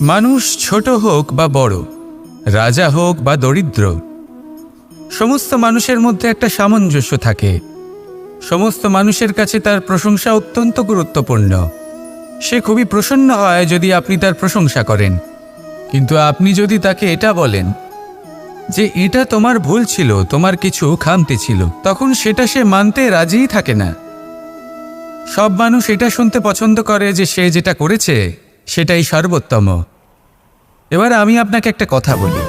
মানুষ ছোট হোক বা বড়, রাজা হোক বা দরিদ্র, সমস্ত মানুষের মধ্যে একটা সামঞ্জস্য থাকে। সমস্ত মানুষের কাছে তার প্রশংসা অত্যন্ত গুরুত্বপূর্ণ। সে খুবই প্রসন্ন হয় যদি আপনি তার প্রশংসা করেন, কিন্তু আপনি যদি তাকে এটা বলেন যে এটা তোমার ভুল ছিল, তোমার কিছু খামতি ছিল, তখন সেটা সে মানতে রাজিই থাকে না। সব মানুষ এটা শুনতে পছন্দ করে যে সে যেটা করেছে সেটাই সর্বোত্তম। এবার আমি আপনাকে একটা কথা বলি,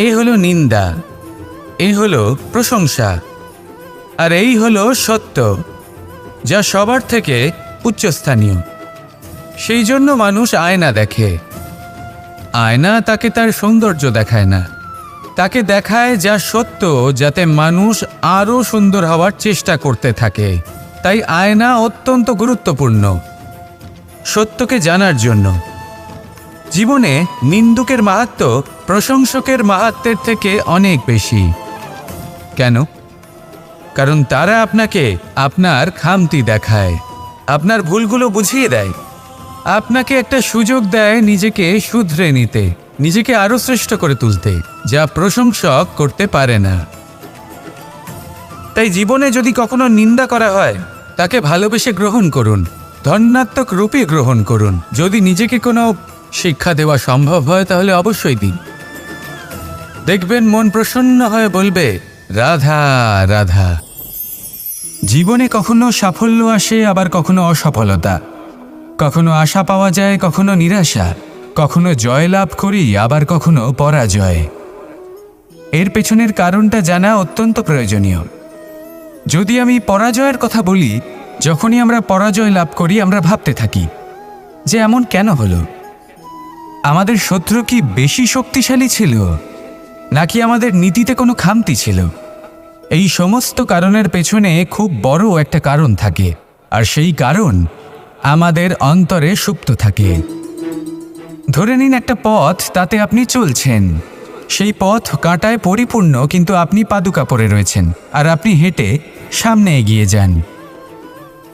এই হলো নিন্দা, এই হলো প্রশংসা, আর এই হলো সত্য, যা সবার থেকে উচ্চস্থানীয়। সেই জন্য মানুষ আয়না দেখে। আয়না তাকে তার সৌন্দর্য দেখায় না, তাকে দেখায় যা সত্য, যাতে মানুষ আরও সুন্দর হওয়ার চেষ্টা করতে থাকে। তাই আয়না অত্যন্ত গুরুত্বপূর্ণ সত্যকে জানার জন্য। জীবনে নিন্দুকের মাহাত্ম্য প্রশংসকের মাহাত্ম্যের থেকে অনেক বেশি। কেন? কারণ তারা আপনাকে আপনার খামতি দেখায়, আপনার ভুলগুলো বুঝিয়ে দেয়, আপনাকে একটা সুযোগ দেয় নিজেকে শুধরে নিতে, নিজেকে আরও শ্রেষ্ঠ করে তুলতে, যা প্রশংসক করতে পারে না। তাই জীবনে যদি কখনো নিন্দা করা হয়, তাকে ভালোবেসে গ্রহণ করুন, ধন্যাত্মক রূপে গ্রহণ করুন। যদি নিজেকে কোনো শিক্ষা দেওয়া সম্ভব হয় তাহলে অবশ্যই দিন। দেখবেন মন প্রসন্ন হয়ে বলবে, রাধা রাধা। জীবনে কখনো সাফল্য আসে, আবার কখনো অসফলতা, কখনো আশা পাওয়া যায়, কখনো নিরাশা, কখনো জয় লাভ করি, আবার কখনো পরাজয়। এর পেছনের কারণটা জানা অত্যন্ত প্রয়োজনীয়। যদি আমি পরাজয়ের কথা বলি, যখনই আমরা পরাজয় লাভ করি আমরা ভাবতে থাকি যে এমন কেন হলো? আমাদের শত্রু কি বেশি শক্তিশালী ছিল, নাকি আমাদের নীতিতে কোনো খামতি ছিল? এই সমস্ত কারণের পেছনে খুব বড় একটা কারণ থাকে, আর সেই কারণ আমাদের অন্তরে সুপ্ত থাকে। ধরে নিন একটা পথ, তাতে আপনি চলছেন, সেই পথ কাঁটায় পরিপূর্ণ, কিন্তু আপনি পাদুকা পরে রয়েছেন আর আপনি হেঁটে সামনে এগিয়ে যান।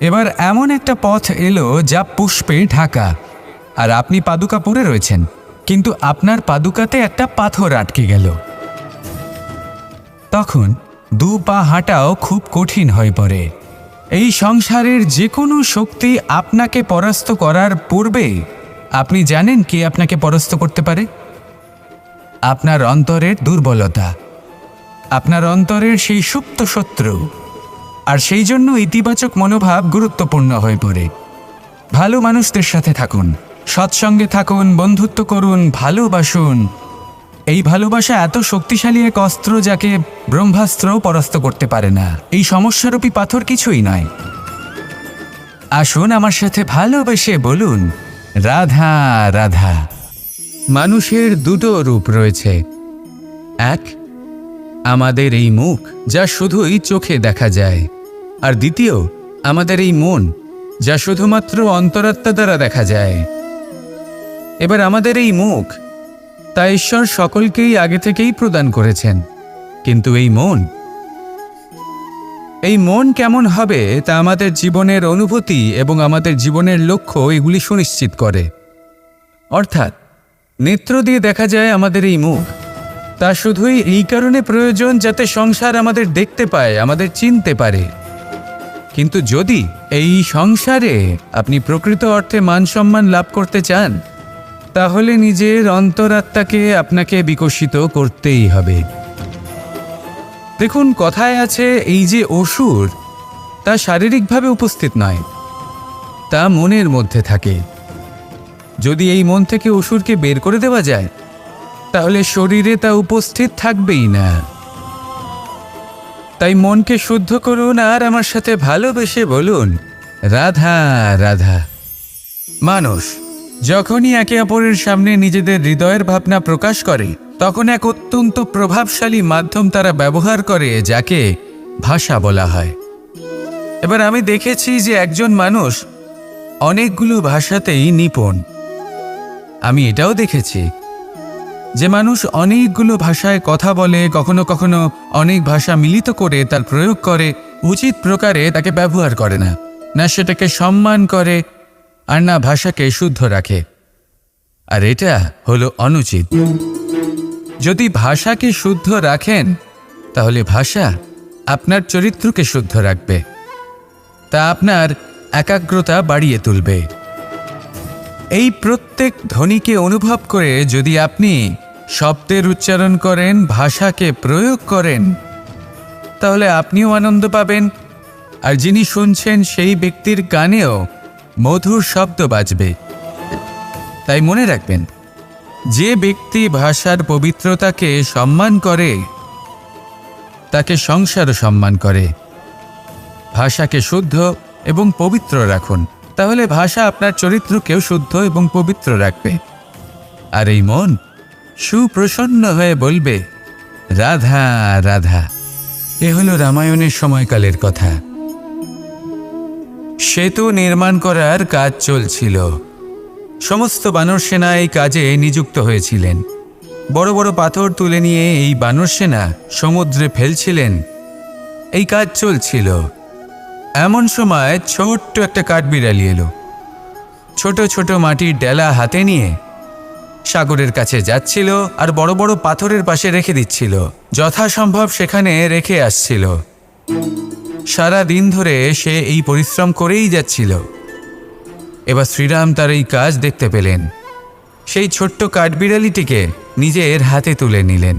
এবার এমন একটা পথ এলো যা পুষ্পে ঢাকা, আর আপনি পাদুকা পরে রয়েছেন, কিন্তু আপনার পাদুকাতে একটা পাথর আটকে গেল। তখন দু পা হাঁটাও খুব কঠিন হয়ে পড়ে। এই সংসারের যে কোনো শক্তি আপনাকে পরাস্ত করার পূর্বে আপনি জানেন কে আপনাকে পরাস্ত করতে পারে? আপনার অন্তরের দুর্বলতা, আপনার অন্তরের সেই সুপ্ত শত্রু। আর সেই জন্য ইতিবাচক মনোভাব গুরুত্বপূর্ণ হয়ে পড়ে। ভালো মানুষদের সাথে থাকুন, সৎসঙ্গে থাকুন, বন্ধুত্ব করুন, ভালোবাসুন। এই ভালোবাসা এত শক্তিশালী এক অস্ত্র যাকে ব্রহ্মাস্ত্রও পরাস্ত করতে পারে না। এই সমস্যারূপী পাথর কিছুই নয়। আসুন আমার সাথে ভালোবেসে বলুন, রাধা রাধা। মানুষের দুটো রূপ রয়েছে। এক, আমাদের এই মুখ, যা শুধুই চোখে দেখা যায়, আর দ্বিতীয় আমাদের এই মন, যা শুধুমাত্র অন্তরাত্মা দ্বারা দেখা যায়। এবার আমাদের এই মুখ, তা ঈশ্বর সকলকেই আগে থেকেই প্রদান করেছেন, কিন্তু এই মন কেমন হবে তা আমাদের জীবনের অনুভূতি এবং আমাদের জীবনের লক্ষ্য এগুলি সুনিশ্চিত করে। অর্থাৎ নেত্র দিয়ে দেখা যায় আমাদের এই মুখ, তা শুধুই এই কারণে প্রয়োজন যাতে সংসার আমাদের দেখতে পায়, আমাদের চিনতে পারে। কিন্তু যদি এই সংসারে আপনি প্রকৃত অর্থে মান সম্মান লাভ করতে চান, তাহলে নিজের অন্তরাত্মাকে আপনাকে বিকশিত করতেই হবে। দেখুন, কথায় আছে এই যে অসুর, তা শারীরিকভাবে উপস্থিত নয়, তা মনের মধ্যে থাকে। যদি এই মন থেকে অসুরকে বের করে দেওয়া যায়, তাহলে শরীরে তা উপস্থিত থাকবেই না। তাই মনকে শুদ্ধ করুন আর আমার সাথে ভালোবেসে বলুন, রাধা রাধা। মানুষ যখনই একে অপরের সামনে নিজেদের হৃদয়ের ভাবনা প্রকাশ করে, তখন এক অত্যন্ত প্রভাবশালী মাধ্যম তারা ব্যবহার করে, যাকে ভাষা বলা হয়। এবার আমি দেখেছি যে একজন মানুষ অনেকগুলো ভাষাতেই নিপুণ। আমি এটাও দেখেছি যে মানুষ অনেকগুলো ভাষায় কথা বলে, কখনো কখনো অনেক ভাষা মিলিত করে তার প্রয়োগ করে, উচিত প্রকারে তাকে ব্যবহার করে না, না সেটাকে সম্মান করে, আর না ভাষাকে শুদ্ধ রাখে। আর এটা হলো অনুচিত। যদি ভাষাকে শুদ্ধ রাখেন তাহলে ভাষা আপনার চরিত্রকে শুদ্ধ রাখবে, তা আপনার একাগ্রতা বাড়িয়ে তুলবে। এই প্রত্যেক ধ্বনিকে অনুভব করে যদি আপনি শব্দের উচ্চারণ করেন, ভাষাকে প্রয়োগ করেন, তাহলে আপনিও আনন্দ পাবেন, আর যিনি শুনছেন সেই ব্যক্তির কানেও মধুর শব্দ বাজবে। তাই মনে রাখবেন, যে ব্যক্তি ভাষার পবিত্রতাকে সম্মান করে তাকে সংসারও সম্মান করে। ভাষাকে শুদ্ধ এবং পবিত্র রাখুন, তাহলে ভাষা আপনার চরিত্রকেও শুদ্ধ এবং পবিত্র রাখবে। আর এই মন সুপ্রসন্ন হয়ে বলবে, রাধা রাধা। এ হলো রামায়ণের সময়কালের কথা। সেতু নির্মাণ করার কাজ চলছিল। সমস্ত বানর সেনা এই কাজে নিযুক্ত হয়েছিলেন। বড় বড় পাথর তুলে নিয়ে এই বানর সেনা সমুদ্রে ফেলছিলেন। এই কাজ চলছিল। এমন সময় ছোট্ট একটা কাঠবিড়ালি এলো। ছোট ছোট মাটির ডেলা হাতে নিয়ে সাগরের কাছে যাচ্ছিল আর বড় বড় পাথরের পাশে রেখে দিচ্ছিল। যথাসম্ভব সেখানে রেখে আসছিল। সারা দিন ধরে সে এই পরিশ্রম করেই যাচ্ছিল। এবার শ্রীরাম তার এই কাজ দেখতে পেলেন। সেই ছোট্ট কাঠবিড়ালিটিকে নিজের হাতে তুলে নিলেন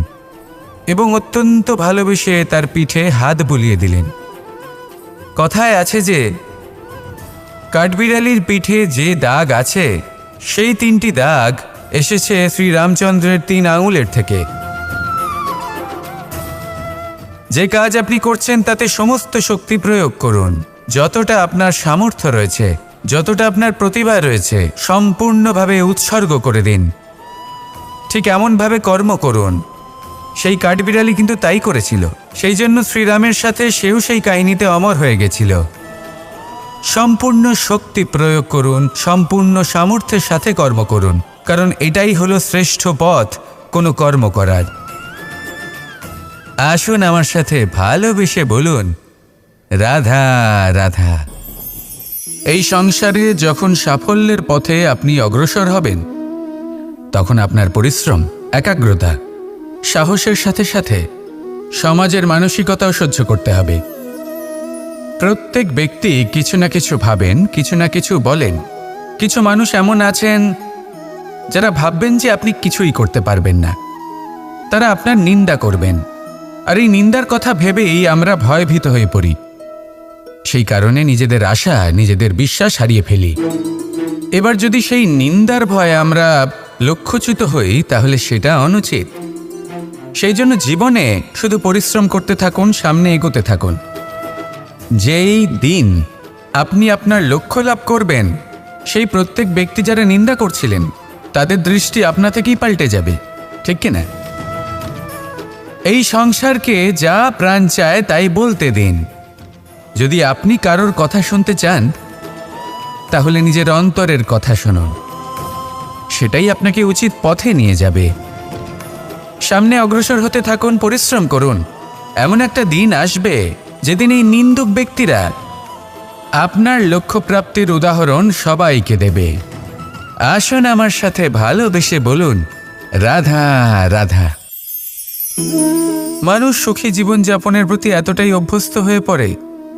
এবং অত্যন্ত ভালোবেসে তার পিঠে হাত বুলিয়ে দিলেন। কথায় আছে যে কাঠবিড়ালির পিঠে যে দাগ আছে, সেই 3টি দাগ এসেছে শ্রীরামচন্দ্রের 3 আঙুলের থেকে। যে কাজ আপনি করছেন তাতে সমস্ত শক্তি প্রয়োগ করুন। যতটা আপনার সামর্থ্য রয়েছে, যতটা আপনার প্রতিভা রয়েছে, সম্পূর্ণভাবে উৎসর্গ করে দিন। ঠিক এমনভাবে কর্ম করুন। সেই কাঠবিড়ালি কিন্তু তাই করেছিল। সেই জন্য শ্রীরামের সাথে সেও সেই কাহিনীতে অমর হয়ে গেছিল। সম্পূর্ণ শক্তি প্রয়োগ করুন, সম্পূর্ণ সামর্থ্যের সাথে কর্ম করুন, কারণ এটাই হলো শ্রেষ্ঠ পথ কোনো কর্ম করার। আসুন আমার সাথে ভালোবেসে বলুন, রাধা রাধা। এই সংসারে যখন সাফল্যের পথে আপনি অগ্রসর হবেন, তখন আপনার পরিশ্রম, একাগ্রতা, সাহসের সাথে সাথে সমাজের মানসিকতাও সহ্য করতে হবে। প্রত্যেক ব্যক্তি কিছু না কিছু ভাবেন, কিছু না কিছু বলেন। কিছু মানুষ এমন আছেন যারা ভাববেন যে আপনি কিছুই করতে পারবেন না। তারা আপনার নিন্দা করবেন, আর এই নিন্দার কথা ভেবেই আমরা ভয়ভীত হয়ে পড়ি। সেই কারণে নিজেদের আশা, নিজেদের বিশ্বাস হারিয়ে ফেলি। এবার যদি সেই নিন্দার ভয়ে আমরা লক্ষ্যচ্যুত হই, তাহলে সেটা অনুচিত। সেই জন্য জীবনে শুধু পরিশ্রম করতে থাকুন, সামনে এগোতে থাকুন। যেই দিন আপনি আপনার লক্ষ্য লাভ করবেন, সেই প্রত্যেক ব্যক্তি যারা নিন্দা করছিলেন তাদের দৃষ্টি আপনা থেকেই পাল্টে যাবে, ঠিক কিনা? এই সংসারকে যা প্রাণ চায় তাই বলতে দিন। যদি আপনি কারোর কথা শুনতে চান, তাহলে নিজের অন্তরের কথা শুনুন। সেটাই আপনাকে উচিত পথে নিয়ে যাবে। সামনে অগ্রসর হতে থাকুন, পরিশ্রম করুন। এমন একটা দিন আসবে যেদিন এই নিন্দুক ব্যক্তিরা আপনার লক্ষ্যপ্রাপ্তির উদাহরণ সবাইকে দেবে। আসুন আমার সাথে ভালোবেসে বলুন, রাধা রাধা। মানুষ সুখী জীবনযাপনের প্রতি এতটাই অভ্যস্ত হয়ে পড়ে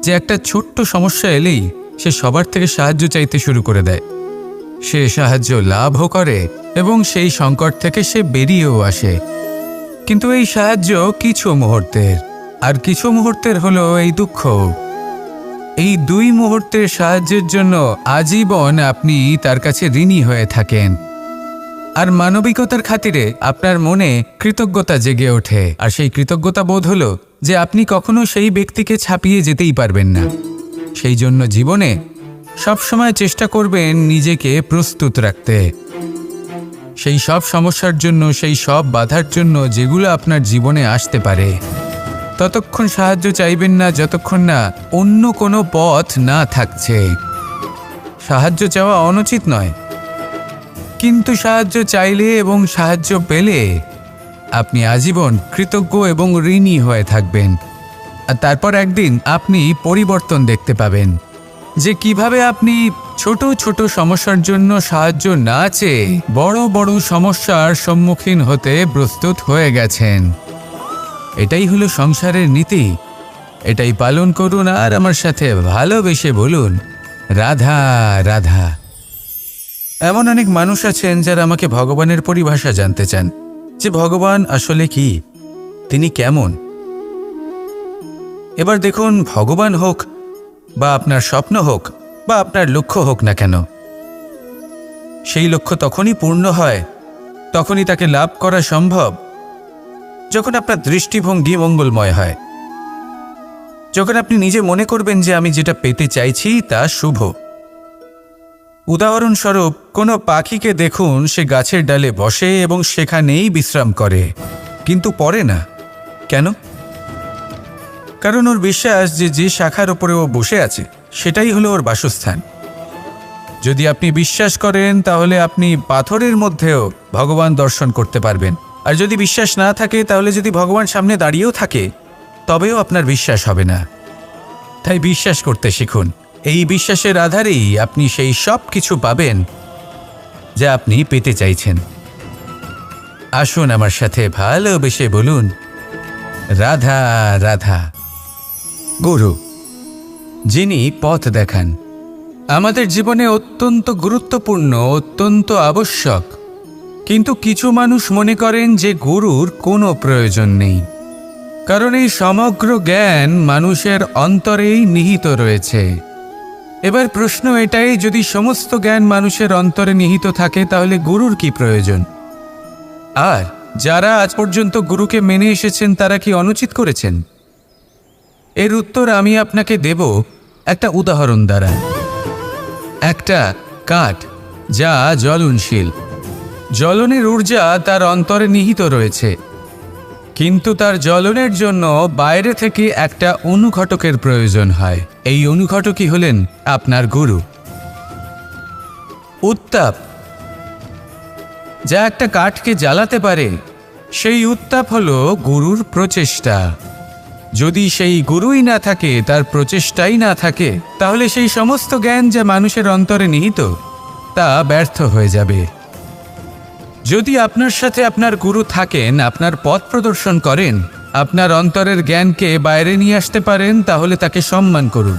যে একটা ছোট্ট সমস্যা এলেই সে সবার থেকে সাহায্য চাইতে শুরু করে দেয়। সে সাহায্য লাভও করে এবং সেই সংকট থেকে সে বেরিয়েও আসে। কিন্তু এই সাহায্য কিছু মুহূর্তের, আর কিছু মুহূর্তের হলো এই দুঃখ। এই 2 মুহূর্তের সাহায্যের জন্য আজীবন আপনি তার কাছে ঋণী হয়ে থাকেন। আর মানবিকতার খাতিরে আপনার মনে কৃতজ্ঞতা জেগে ওঠে। আর সেই কৃতজ্ঞতা বোধ হলো যে আপনি কখনো সেই ব্যক্তিকে ছাপিয়ে যেতেই পারবেন না। সেই জন্য জীবনে সবসময় চেষ্টা করবেন নিজেকে প্রস্তুত রাখতে। সেই সব সমস্যার জন্য, সেই সব বাধার জন্য যেগুলো আপনার জীবনে আসতে পারে। ততক্ষণ সাহায্য চাইবেন না যতক্ষণ না অন্য কোনো পথ না থাকছে। সাহায্য চাওয়া অনুচিত নয়, কিন্তু সাহায্য চাইলে এবং সাহায্য পেলে আপনি আজীবন কৃতজ্ঞ এবং ঋণী হয়ে থাকবেন। আর তারপর একদিন আপনি পরিবর্তন দেখতে পাবেন যে কিভাবে আপনি ছোট ছোট সমস্যার জন্য সাহায্য না চেয়ে বড় বড় সমস্যার সম্মুখীন হতে প্রস্তুত হয়ে গেছেন। এটাই হলো সংসারের নীতি। এটাই পালন করুন আর আমার সাথে ভালোবেসে বলুন, রাধা রাধা। এমন অনেক মানুষ আছেন যারা আমাকে ভগবানের পরিভাষা জানতে চান, যে ভগবান আসলে কি, তিনি কেমন। এবার দেখুন, ভগবান হোক বা আপনার স্বপ্ন হোক বা আপনার লক্ষ্য হোক না কেন, সেই লক্ষ্য তখনই পূর্ণ হয়, তখনই তাকে লাভ করা সম্ভব যখন আপনার দৃষ্টিভঙ্গি মঙ্গলময় হয়, যখন আপনি নিজে মনে করবেন যে আমি যেটা পেতে চাইছি তা শুভ। উদাহরণস্বরূপ, কোনো পাখিকে দেখুন, সে গাছের ডালে বসে এবং সেখানেই বিশ্রাম করে, কিন্তু পড়ে না। কেন? কারণ ওর বিশ্বাস যে যে শাখার ওপরে ও বসে আছে সেটাই হলো ওর বাসস্থান। যদি আপনি বিশ্বাস করেন তাহলে আপনি পাথরের মধ্যেও ভগবান দর্শন করতে পারবেন। আর যদি বিশ্বাস না থাকে, তাহলে যদি ভগবান সামনে দাঁড়িয়েও থাকে তবেও আপনার বিশ্বাস হবে না। তাই বিশ্বাস করতে শিখুন। এই বিশ্বাসের আধারেই আপনি সেই সব কিছু পাবেন যা আপনি পেতে চাইছেন। আসুন আমার সাথে ভালোবেসে বলুন, রাধা রাধা। গুরু, যিনি পথ দেখান, আমাদের জীবনে অত্যন্ত গুরুত্বপূর্ণ, অত্যন্ত আবশ্যক। কিন্তু কিছু মানুষ মনে করেন যে গুরুর কোনো প্রয়োজন নেই, কারণ এই সমগ্র জ্ঞান মানুষের অন্তরেই নিহিত রয়েছে। এবার প্রশ্ন এটাই, যদি সমস্ত জ্ঞান মানুষের অন্তরে নিহিত থাকে তাহলে গুরুর কি প্রয়োজন? আর যারা আজ পর্যন্ত গুরুকে মেনে এসেছেন তারা কি অনুচিত করেছেন? এর উত্তর আমি আপনাকে দেব একটা উদাহরণ দ্বারা। একটা কাঠ যা জ্বলনশীল, জ্বলনের ঊর্জা তার অন্তরে নিহিত রয়েছে, কিন্তু তার জ্বলনের জন্য বাইরে থেকে একটা অনুঘটকের প্রয়োজন হয়। এই অনুঘটকই হলেন আপনার গুরু। উত্তাপ যা একটা কাঠকে জ্বালাতে পারে, সেই উত্তাপ হলো গুরুর প্রচেষ্টা। যদি সেই গুরুই না থাকে, তার প্রচেষ্টাই না থাকে, তাহলে সেই সমস্ত জ্ঞান যা মানুষের অন্তরে নিহিত তা ব্যর্থ হয়ে যাবে। যদি আপনার সাথে আপনার গুরু থাকেন, আপনার পথ প্রদর্শন করেন, আপনার অন্তরের জ্ঞানকে বাইরে নিয়ে আসতে পারেন, তাহলে তাকে সম্মান করুন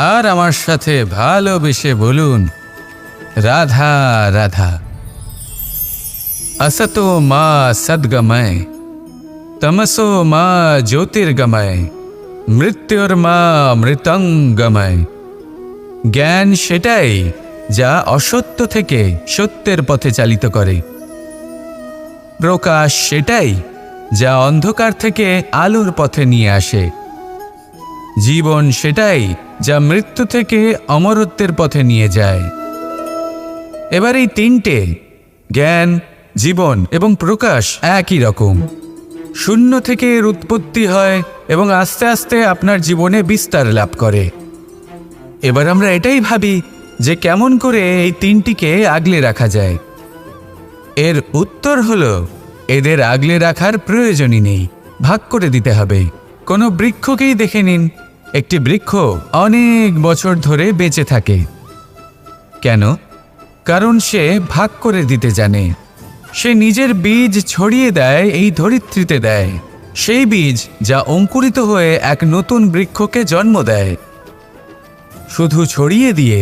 আর আমার সাথে ভালোবেসে বলুন, রাধা রাধা। असतो मा सद्गमय, तमसो मा ज्योतिर्गमय, মৃত্যুর্মা মৃতঙ্গময়। জ্ঞান সেটাই যা অসত্য থেকে সত্যের পথে চালিত করে। প্রকাশ সেটাই যা অন্ধকার থেকে আলোর পথে নিয়ে আসে। জীবন সেটাই যা মৃত্যু থেকে অমরত্বের পথে নিয়ে যায়। এবার এই তিনটে, জ্ঞান, জীবন এবং প্রকাশ, একই রকম। শূন্য থেকে এর উৎপত্তি হয় এবং আস্তে আস্তে আপনার জীবনে বিস্তার লাভ করে। এবার আমরা এটাই ভাবি যে কেমন করে এই তিনটিকে আগলে রাখা যায়। এর উত্তর হলো, এদের আগলে রাখার প্রয়োজনই নেই, ভাগ করে দিতে হবে। কোনো বৃক্ষকেই দেখে নিন, একটি বৃক্ষ অনেক বছর ধরে বেঁচে থাকে। কেন? কারণ সে ভাগ করে দিতে জানে। সে নিজের বীজ ছড়িয়ে দেয়, এই ধরিত্রীতে দেয়, সেই বীজ যা অঙ্কুরিত হয়ে এক নতুন বৃক্ষকে জন্ম দেয়। শুধু ছড়িয়ে দিয়ে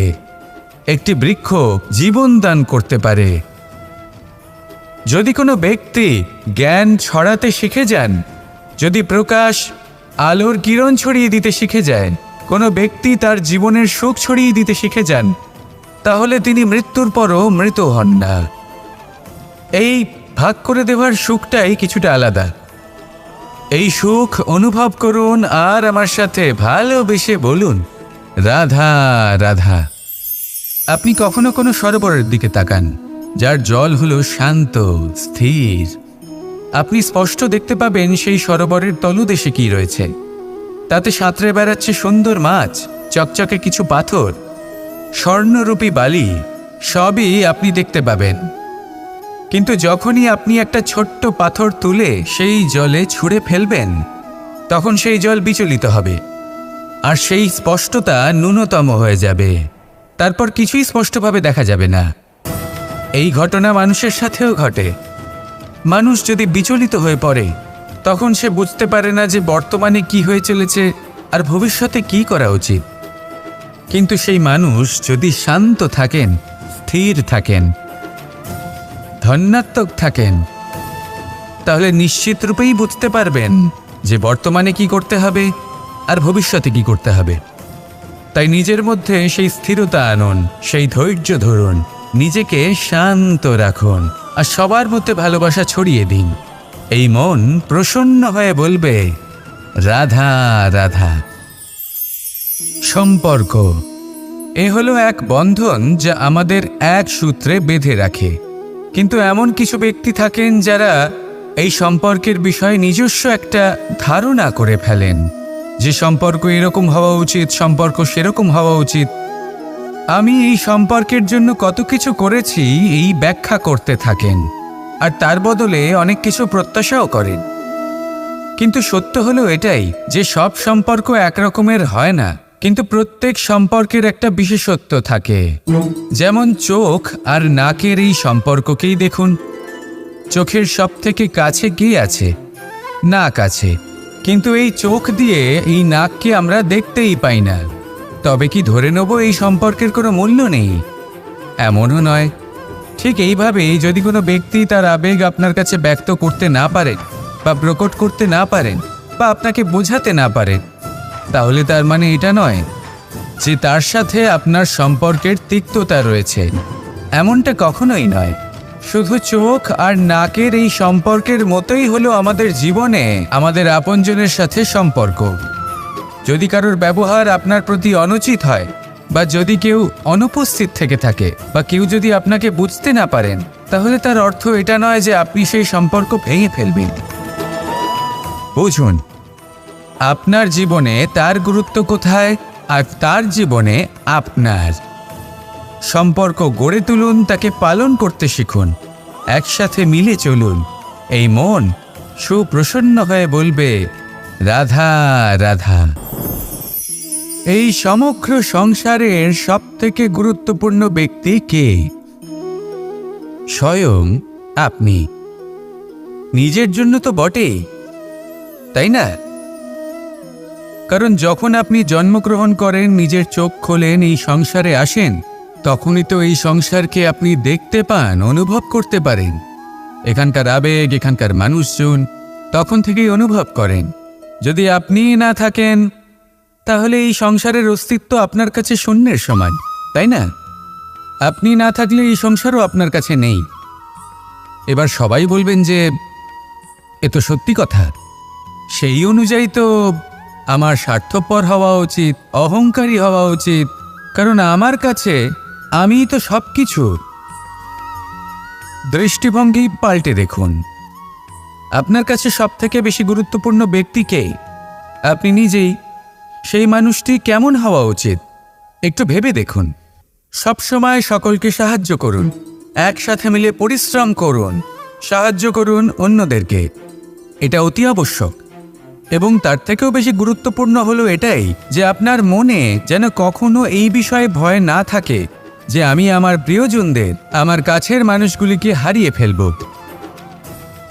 একটি বৃক্ষ জীবন দান করতে পারে। যদি কোনো ব্যক্তি জ্ঞান ছড়াতে শিখে যান, যদি প্রকাশ, আলোর কিরণ ছড়িয়ে দিতে শিখে যায়, কোনো ব্যক্তি তার জীবনের সুখ ছড়িয়ে দিতে শিখে যান, তাহলে তিনি মৃত্যুর পরও মৃত হন না। এই ভাগ করে দেওয়ার সুখটাই কিছুটা আলাদা। এই সুখ অনুভব করুন আর আমার সাথে ভালোবেসে বলুন, রাধা রাধা। আপনি কখনো কোনো সরোবরের দিকে তাকান, যার জল হলো শান্ত, স্থির। আপনি স্পষ্ট দেখতে পাবেন সেই সরোবরের তলদেশে কি রয়েছে। তাতে সাঁতরে বেড়াচ্ছে সুন্দর মাছ, চকচকে কিছু পাথর, স্বর্ণরূপী বালি, সবই আপনি দেখতে পাবেন। কিন্তু যখনই আপনি একটা ছোট্ট পাথর তুলে সেই জলে ছুঁড়ে ফেলবেন, তখন সেই জল বিচলিত হবে আর সেই স্পষ্টতা ন্যূনতম হয়ে যাবে। তারপর কিছুই স্পষ্টভাবে দেখা যাবে না। এই ঘটনা মানুষের সাথেও ঘটে। মানুষ যদি বিচলিত হয়ে পড়ে, তখন সে বুঝতে পারে না যে বর্তমানে কি হয়ে চলেছে আর ভবিষ্যতে কি করা উচিত। কিন্তু সেই মানুষ যদি শান্ত থাকেন, স্থির থাকেন, ধন্যাত্মক থাকেন, তাহলে নিশ্চিত রূপেই বুঝতে পারবেন যে বর্তমানে কি করতে হবে আর ভবিষ্যতে কি করতে হবে। তাই নিজের মধ্যে সেই স্থিরতা আনুন, সেই ধৈর্য ধরুন, নিজেকে শান্ত রাখুন আর সবার মধ্যে ভালোবাসা ছড়িয়ে দিন। এই মন প্রসন্ন হয়ে বলবে, রাধা রাধা। সম্পর্ক এ হলো এক বন্ধন যা আমাদের এক সূত্রে বেঁধে রাখে। কিন্তু এমন কিছু ব্যক্তি থাকেন যারা এই সম্পর্কের বিষয়ে নিজস্ব একটা ধারণা করে ফেলেন যে সম্পর্ক এরকম হওয়া উচিত, সম্পর্ক সেরকম হওয়া উচিত। আমি এই সম্পর্কের জন্য কত কিছু করেছি এই ব্যাখ্যা করতে থাকেন আর তার বদলে অনেক কিছু প্রত্যাশাও করেন। কিন্তু সত্য হলো এটাই যে সব সম্পর্ক একরকমের হয় না, কিন্তু প্রত্যেক সম্পর্কের একটা বিশেষত্ব থাকে। যেমন চোখ আর নাকের এই সম্পর্ককেই দেখুন। চোখের সব থেকে কাছে কে আছে? নাক আছে। কিন্তু এই চোখ দিয়ে এই নাককে আমরা দেখতেই পাই না। তবে কি ধরে নেব এই সম্পর্কের কোনো মূল্য নেই? এমনও নয়। ঠিক এইভাবেই যদি কোনো ব্যক্তি তার আবেগ আপনার কাছে ব্যক্ত করতে না পারেন বা প্রকট করতে না পারেন বা আপনাকে বোঝাতে না পারেন, তাহলে তার মানে এটা নয় যে তার সাথে আপনার সম্পর্কের তিক্ততা রয়েছে। এমনটা কখনোই নয়। শুধু চোখ আর নাকের এই সম্পর্কের মতোই হলো আমাদের জীবনে আমাদের আপনজনের সাথে সম্পর্ক। যদি কারোর ব্যবহার আপনার প্রতি অনুচিত হয় বা যদি কেউ অনুপস্থিত থেকে থাকে বা কেউ যদি আপনাকে বুঝতে না পারেন, তাহলে তার অর্থ এটা নয় যে আপনি সেই সম্পর্ক ভেঙে ফেলবেন। বুঝুন, আপনার জীবনে তার গুরুত্ব কোথায় আর তার জীবনে আপনার। সম্পর্ক গড়ে তুলুন, তাকে পালন করতে শিখুন, একসাথে মিলে চলুন। এই মন সুপ্রসন্ন হয়ে বলবে, রাধা রাধা। এই সমগ্র সংসারের সবথেকে গুরুত্বপূর্ণ ব্যক্তি কে? স্বয়ং আপনি। নিজের জন্য তো বটেই, তাই না? কারণ যখন আপনি জন্মগ্রহণ করেন, নিজের চোখ খোলেন, এই সংসারে আসেন, তখনই তো এই সংসারকে আপনি দেখতে পান, অনুভব করতে পারেন। এখানকার আবেগ, এখানকার মানুষজন তখন থেকেই অনুভব করেন। যদি আপনি না থাকেন, তাহলে এই সংসারের অস্তিত্ব আপনার কাছে শূন্যের সমান, তাই না? আপনি না থাকলে এই সংসারও আপনার কাছে নেই। এবার সবাই বলবেন যে এ তো সত্যি কথা। সেই অনুযায়ী তো আমার স্বার্থপর হওয়া উচিত, অহংকারী হওয়া উচিত, কারণ আমার কাছে আমিই তো সব কিছু। দৃষ্টিভঙ্গি পাল্টে দেখুন। আপনার কাছে সবথেকে বেশি গুরুত্বপূর্ণ ব্যক্তি কে? আপনি নিজেই। সেই মানুষটি কেমন হওয়া উচিত একটু ভেবে দেখুন। সবসময় সকলকে সাহায্য করুন, একসাথে মিলে পরিশ্রম করুন, সাহায্য করুন অন্যদেরকে। এটা অতি আবশ্যক। এবং তার থেকেও বেশি গুরুত্বপূর্ণ হলো এটাই যে আপনার মনে যেন কখনো এই বিষয়ে ভয় না থাকে যে আমি আমার প্রিয়জনদের, আমার কাছের মানুষগুলিকে হারিয়ে ফেলব।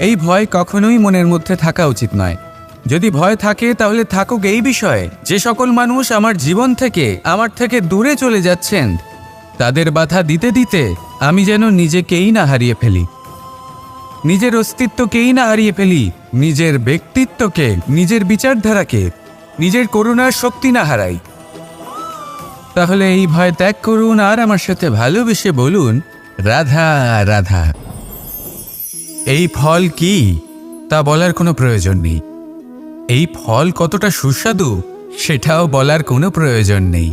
এই ভয় কখনোই মনের মধ্যে থাকা উচিত নয়। যদি ভয় থাকে তাহলে থাকুক এই বিষয়ে যে সকল মানুষ আমার জীবন থেকে, আমার থেকে দূরে চলে যাচ্ছেন, তাদের বাধা দিতে দিতে আমি যেন নিজেকেই না হারিয়ে ফেলি, নিজের অস্তিত্বকেই না হারিয়ে ফেলি, নিজের ব্যক্তিত্বকে, নিজের বিচারধারাকে, নিজের করুণার শক্তি না হারাই। তাহলে এই ভয় ত্যাগ করুন আর আমার সাথে ভালোবেসে বলুন, রাধা রাধা। এই ফল কি তা বলার কোনো প্রয়োজন নেই। এই ফল কতটা সুস্বাদু সেটাও বলার কোনো প্রয়োজন নেই।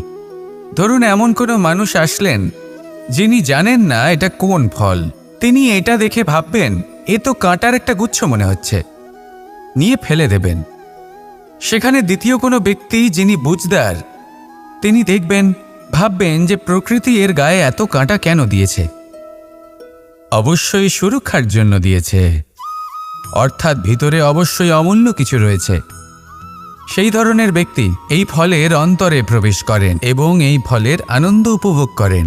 ধরুন এমন কোনো মানুষ আসলেন যিনি জানেন না এটা কোন ফল। তিনি এটা দেখে ভাববেন এ তো কাঁটার একটা গুচ্ছ মনে হচ্ছে, নিয়ে ফেলে দেবেন। সেখানে দ্বিতীয় কোনো ব্যক্তি যিনি বুঝদার, তিনি দেখবেন, ভাববেন যে প্রকৃতি এর গায়ে এত কাঁটা কেন দিয়েছে? অবশ্যই সুরক্ষার জন্য দিয়েছে, অর্থাৎ ভিতরে অবশ্যই অমূল্য কিছু রয়েছে। সেই ধরনের ব্যক্তি এই ফলের অন্তরে প্রবেশ করেন এবং এই ফলের আনন্দ উপভোগ করেন।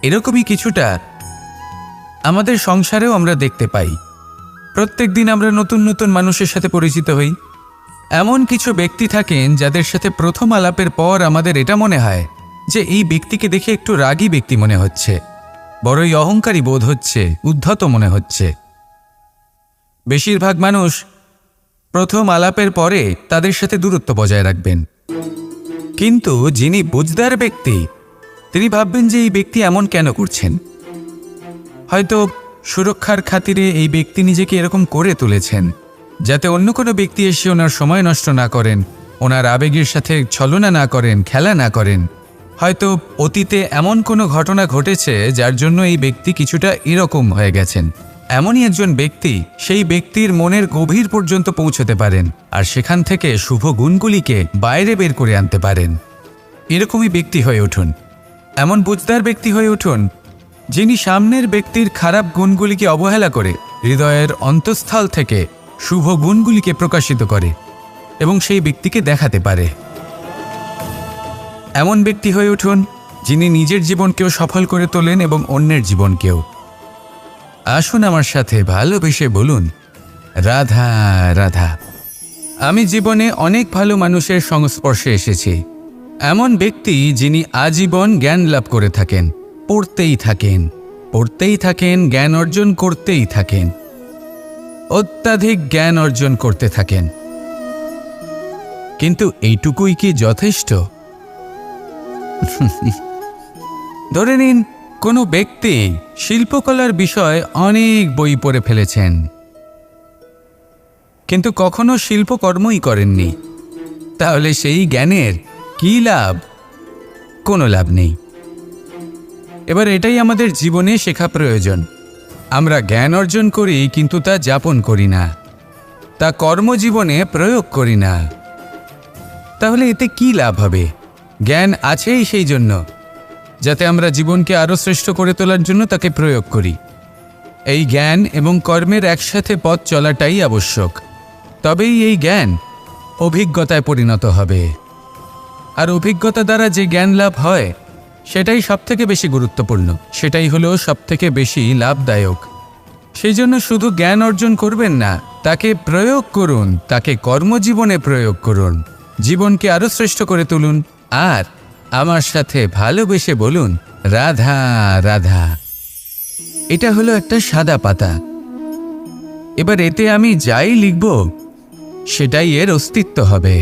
এরকমই কিছুটা আমাদের সংসারেও আমরা দেখতে পাই। প্রত্যেক দিন আমরা নতুন নতুন মানুষের সাথে পরিচিত হই। এমন কিছু ব্যক্তি থাকেন যাদের সাথে প্রথম আলাপের পর আমাদের এটা মনে হয় যে এই ব্যক্তিকে দেখে একটু রাগী ব্যক্তি মনে হচ্ছে, বড়ই অহংকারী বোধ হচ্ছে, উদ্ধত মনে হচ্ছে। বেশিরভাগ মানুষ প্রথম আলাপের পরে তাদের সাথে দূরত্ব বজায় রাখবেন, কিন্তু যিনি বুঝদার ব্যক্তি তিনি ভাববেন যে এই ব্যক্তি এমন কেন করছেন। হয়তো সুরক্ষার খাতিরে এই ব্যক্তি নিজেকে এরকম করে তুলেছেন যাতে অন্য কোনো ব্যক্তি এসে ওনার সময় নষ্ট না করেন, ওনার আবেগের সাথে ছলনা না করেন, খেলা না করেন। হয়তো অতীতে এমন কোনো ঘটনা ঘটেছে যার জন্য এই ব্যক্তি কিছুটা এরকম হয়ে গেছেন। এমনই একজন ব্যক্তি সেই ব্যক্তির মনের গভীর পর্যন্ত পৌঁছতে পারেন আর সেখান থেকে শুভ গুণগুলিকে বাইরে বের করে আনতে পারেন। এরকমই ব্যক্তি হয়ে উঠুন, এমন বুঝদার ব্যক্তি হয়ে উঠুন যিনি সামনের ব্যক্তির খারাপ গুণগুলিকে অবহেলা করে হৃদয়ের অন্তঃস্থল থেকে শুভ গুণগুলিকে প্রকাশিত করে এবং সেই ব্যক্তিকে দেখাতে পারে। এমন ব্যক্তি হয়ে উঠুন যিনি নিজের জীবনকেও সফল করে তোলেন এবং অন্যের জীবনকেও। আসুন আমার সাথে ভালোবেসে বলুন, রাধা রাধা। আমি জীবনে অনেক ভালো মানুষের সংস্পর্শে এসেছি। এমন ব্যক্তি যিনি আজীবন জ্ঞান লাভ করে থাকেন, পড়তেই থাকেন, পড়তেই থাকেন, জ্ঞান অর্জন করতেই থাকেন, অত্যাধিক জ্ঞান অর্জন করতে থাকেন। কিন্তু এইটুকুই কি যথেষ্ট? ধরে নিন কোনো ব্যক্তি শিল্পকলার বিষয়ে অনেক বই পড়ে ফেলেছেন, কিন্তু কখনো শিল্পকর্মই করেননি। তাহলে সেই জ্ঞানের কি লাভ? কোনো লাভ নেই। এবার এটাই আমাদের জীবনে শেখা প্রয়োজন। আমরা জ্ঞান অর্জন করি কিন্তু তা যাপন করি না, তা কর্মজীবনে প্রয়োগ করি না। তাহলে এতে কি লাভ হবে? জ্ঞান আছেই সেই জন্য যাতে আমরা জীবনকে আরও শ্রেষ্ঠ করে তোলার জন্য তাকে প্রয়োগ করি। এই জ্ঞান এবং কর্মের একসাথে পথ চলাটাই আবশ্যক। তবেই এই জ্ঞান অভিজ্ঞতায় পরিণত হবে। আর অভিজ্ঞতা দ্বারা যে জ্ঞান লাভ হয় সেটাই সবথেকে বেশি গুরুত্বপূর্ণ, সেটাই হলো সবথেকে বেশি লাভদায়ক। সেই জন্য শুধু জ্ঞান অর্জন করবেন না, তাকে প্রয়োগ করুন, তাকে কর্মজীবনে প্রয়োগ করুন, জীবনকে আরও শ্রেষ্ঠ করে তুলুন। আর আমার সাথে ভালোবেসে বলুন, রাধা রাধা। এটা হলো একটা সাদা পাতা। এবার এতে আমি যাই লিখব সেটাই এর অস্তিত্ব হবে।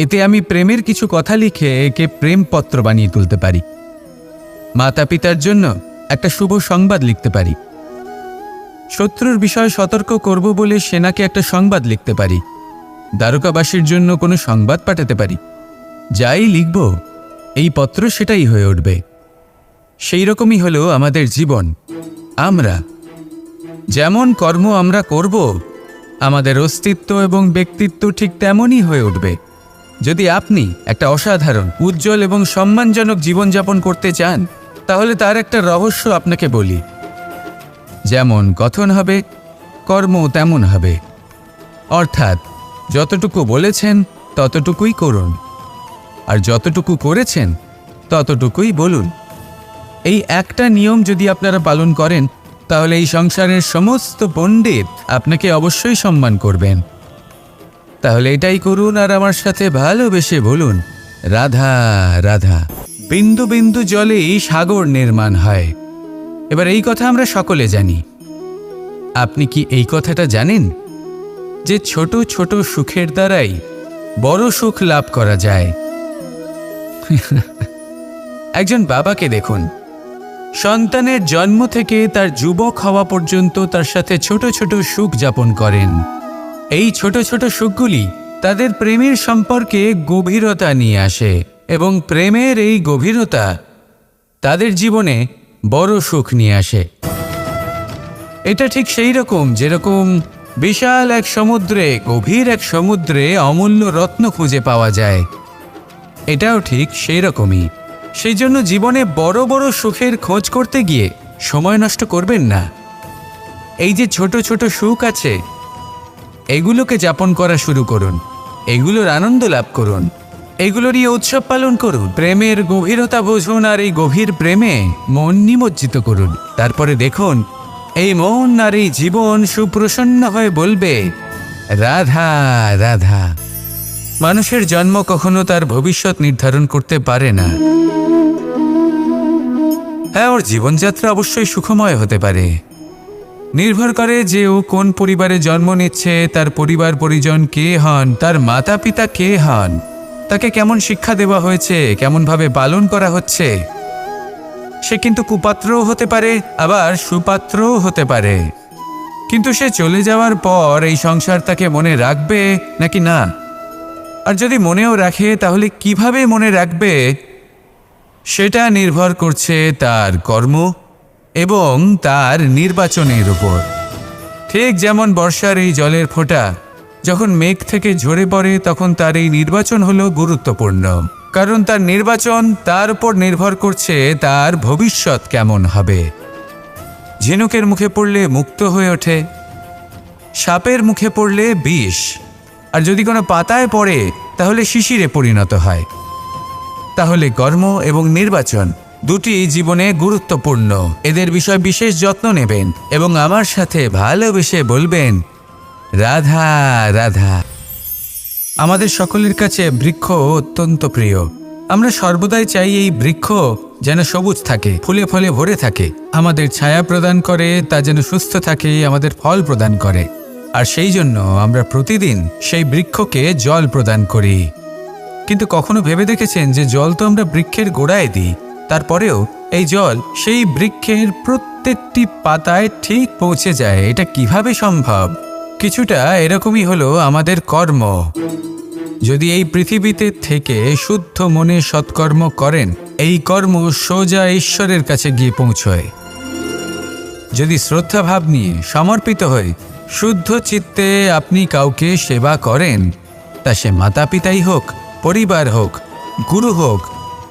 এতে আমি প্রেমের কিছু কথা লিখে একে প্রেমপত্র বানিয়ে তুলতে পারি। মাতা পিতার জন্য একটা শুভ সংবাদ লিখতে পারি। শত্রুর বিষয়ে সতর্ক করব বলে সেনাকে একটা সংবাদ লিখতে পারি। দ্বারকাবাসীর জন্য কোনো সংবাদ পাঠাতে পারি। যাই লিখব এই পত্র সেটাই হয়ে উঠবে। সেই রকমই হলো আমাদের জীবন। আমরা যেমন কর্ম আমরা করব, আমাদের অস্তিত্ব এবং ব্যক্তিত্ব ঠিক তেমনই হয়ে উঠবে। যদি আপনি একটা অসাধারণ, উজ্জ্বল এবং সম্মানজনক জীবনযাপন করতে চান, তাহলে তার একটা রহস্য আপনাকে বলি। যেমন কথন হবে, কর্ম তেমন হবে। অর্থাৎ যতটুকু বলেছেন ততটুকুই করুন, আর যতটুকু করেছেন ততটুকুই বলুন। এই একটা নিয়ম যদি আপনারা পালন করেন, তাহলে এই সংসারের সমস্ত পণ্ডিত আপনাকে অবশ্যই সম্মান করবেন। তাহলে এটাই করুন আর আমার সাথে ভালোবেসে বলুন, রাধা রাধা। বিন্দু বিন্দু জলেই সাগর নির্মাণ হয়। এবার এই কথা আমরা সকলে জানি। আপনি কি এই কথাটা জানেন যে ছোট ছোট সুখের দ্বারাই বড় সুখ লাভ করা যায়? একজন বাবাকে দেখুন, সন্তানের জন্ম থেকে তার যুবক হওয়া পর্যন্ত তার সাথে ছোট ছোট সুখ যাপন করেন। এই ছোট ছোট সুখগুলি তাদের প্রেমের সম্পর্কে গভীরতা নিয়ে আসে এবং প্রেমের এই গভীরতা তাদের জীবনে বড় সুখ নিয়ে আসে। এটা ঠিক সেই রকম যেরকম বিশাল এক সমুদ্রে, গভীর এক সমুদ্রে অমূল্য রত্ন খুঁজে পাওয়া যায়। এটাও ঠিক সেই রকমই। সেই জন্য জীবনে বড় বড় সুখের খোঁজ করতে গিয়ে সময় নষ্ট করবেন না। এই যে ছোট ছোট সুখ আছে, এগুলোকে যাপন করা শুরু করুন। এগুলোর আনন্দ লাভ করুন, এগুলো নিয়ে উৎসব পালন করুন, প্রেমের গভীরতা বুঝুন আর এই গভীর প্রেমে মন নিমজ্জিত করুন। তারপরে দেখুন এই মন আর এই জীবন সুপ্রসন্ন হয়ে বলবে, রাধা রাধা। মানুষের জন্ম কখনো তার ভবিষ্যৎ নির্ধারণ করতে পারে না। হ্যাঁ, ওর জীবনযাত্রা অবশ্যই সুখময় হতে পারে, নির্ভর করে যে ও কোন পরিবারে জন্ম নিচ্ছে, তার পরিবার পরিজন কে হন, তার মাতা পিতা কে হন, তাকে কেমন শিক্ষা দেওয়া হয়েছে, কেমনভাবে পালন করা হচ্ছে। সে কিন্তু কুপাত্রও হতে পারে, আবার সুপাত্রও হতে পারে। কিন্তু সে চলে যাওয়ার পর এই সংসার তাকে মনে রাখবে নাকি না, আর যদি মনেও রাখে তাহলে কিভাবে মনে রাখবে, সেটা নির্ভর করছে তার কর্ম এবং তার নির্বাচনের উপর। ঠিক যেমন বর্ষার এই জলের ফোঁটা যখন মেঘ থেকে ঝরে পড়ে, তখন তার এই নির্বাচন হলো গুরুত্বপূর্ণ, কারণ তার নির্বাচন তার উপর নির্ভর করছে তার ভবিষ্যৎ কেমন হবে। ঝিনুকের মুখে পড়লে মুক্ত হয়ে ওঠে, সাপের মুখে পড়লে বিষ, আর যদি কোনো পাতায় পড়ে তাহলে শিশিরে পরিণত হয়। তাহলে কর্ম এবং নির্বাচন দুটি জীবনে গুরুত্বপূর্ণ। এদের বিষয় বিশেষ যত্ন নেবেন এবং আমার সাথে ভালোবেসে বলবেন, রাধা রাধা। আমাদের সকলের কাছে বৃক্ষ অত্যন্ত প্রিয়। আমরা সর্বদাই চাই এই বৃক্ষ যেন সবুজ থাকে, ফুলে ফলে ভরে থাকে, আমাদের ছায়া প্রদান করে, তা যেন সুস্থ থাকে, আমাদের ফল প্রদান করে। আর সেই জন্য আমরা প্রতিদিন সেই বৃক্ষকে জল প্রদান করি। কিন্তু কখনো ভেবে দেখেছেন যে জল তো আমরা বৃক্ষের গোড়ায় দিই, তারপরেও এই জল সেই বৃক্ষের প্রত্যেকটি পাতায় ঠিক পৌঁছে যায়? এটা কিভাবে সম্ভব? কিছুটা এরকমই হলো আমাদের কর্ম। যদি এই পৃথিবীতে থেকে শুদ্ধ মনে সৎকর্ম করেন, এই কর্ম সোজা ঈশ্বরের কাছে গিয়ে পৌঁছয়। যদি শ্রদ্ধাভাব নিয়ে সমর্পিত হয়ে শুদ্ধ চিত্তে আপনি কাউকে সেবা করেন, তা সে মাতা পিতাই হোক, পরিবার হোক, গুরু হোক,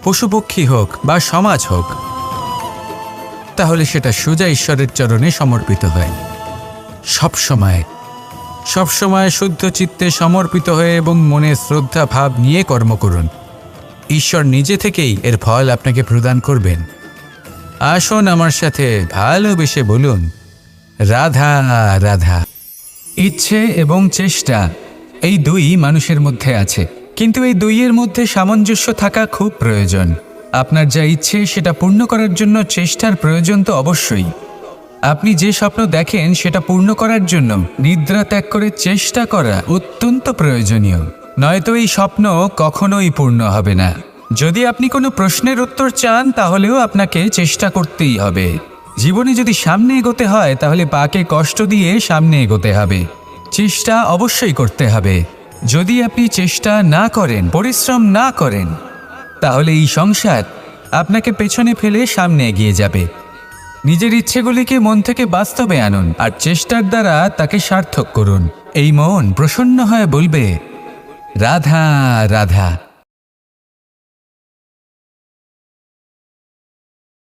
পশুপক্ষী হোক বা সমাজ হোক, তাহলে সেটা সোজা ঈশ্বরের চরণে সমর্পিত হয়। সবসময় শুদ্ধ চিত্তে সমর্পিত হয়ে এবং মনে শ্রদ্ধা ভাব নিয়ে কর্ম করুন। ঈশ্বর নিজে থেকেই এর ফল আপনাকে প্রদান করবেন। আসুন আমার সাথে ভালোবেসে বলুন, রাধা রাধা। ইচ্ছে এবং চেষ্টা এই দুই মানুষের মধ্যে আছে, কিন্তু এই দুইয়ের মধ্যে সামঞ্জস্য থাকা খুব প্রয়োজন। আপনার যা ইচ্ছে সেটা পূর্ণ করার জন্য চেষ্টার প্রয়োজন তো অবশ্যই। আপনি যে স্বপ্ন দেখেন সেটা পূর্ণ করার জন্য নিদ্রা ত্যাগ করে চেষ্টা করা অত্যন্ত প্রয়োজনীয়, নয়তো এই স্বপ্ন কখনোই পূর্ণ হবে না। যদি আপনি কোনো প্রশ্নের উত্তর চান তাহলেও আপনাকে চেষ্টা করতেই হবে। জীবনে যদি সামনে এগোতে হয় তাহলে পাকে কষ্ট দিয়ে সামনে এগোতে হবে, চেষ্টা অবশ্যই করতে হবে। যদি আপনি চেষ্টা না করেন, পরিশ্রম না করেন, তাহলে এই সংসার আপনাকে পেছনে ফেলে সামনে এগিয়ে যাবে। নিজের ইচ্ছেগুলিকে মন থেকে বাস্তবে আনুন আর চেষ্টার দ্বারা তাকে সার্থক করুন। এই মন প্রসন্ন হয়ে বলবে, রাধা রাধা।